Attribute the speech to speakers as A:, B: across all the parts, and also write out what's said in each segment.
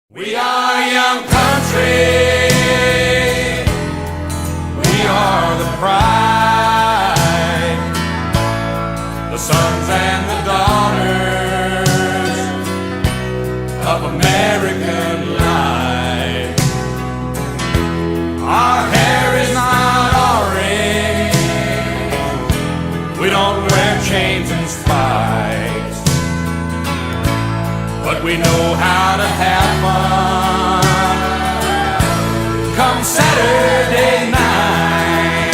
A: We are young country, we are the pride, the sons and the daughters of American life. Our hair is not orange, we don't wear chains and spikes, but we know how to have fun come Saturday night.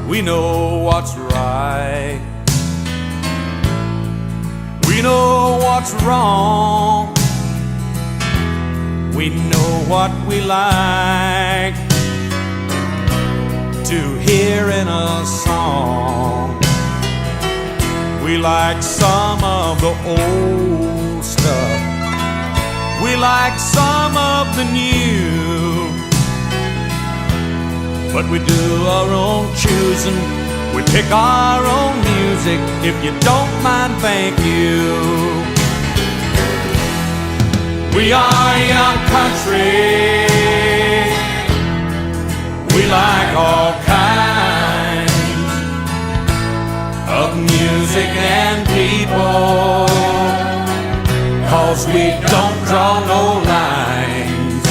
A: We know what's right, we know what's wrong, we know what we like to hear in a song. We like some of the old stuff, we like some of the new, but we do our own choosing, we pick our own music. If you don't mind, thank you. We are young country, we like all kinds of music and people, 'cause we don't draw no lines.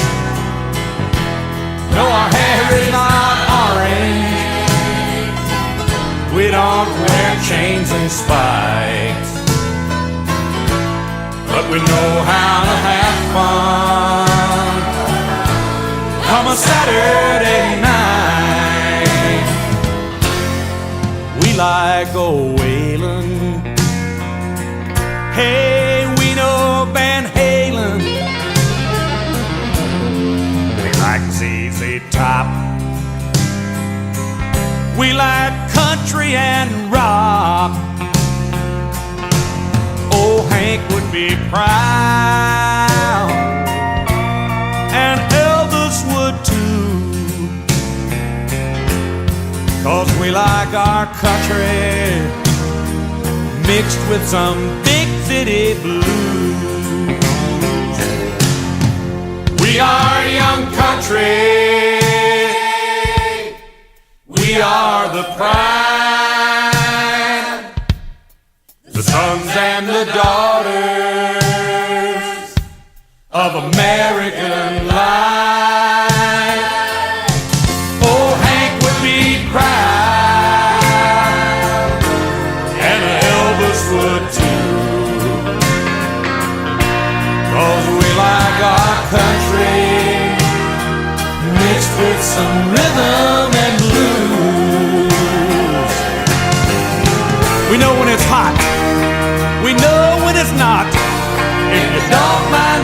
A: No, our hair is not orange, we don't wear chains and spikes, but we know how to have fun come a Saturday night. We like old Waylon, hey, we know Van Halen. We like ZZ Top, we like country and rock. Oh, Hank would be proud, and Elvis would too, 'cause we like our country mixed with some big city blues. We are young country, we are the pride, the sons and the daughters of American life. Oh, Hank would be proud, and Elvis would too, 'cause we like our country mixed with some rhythm and blues. We know when it's hot, we know when it's not. If you don't mind,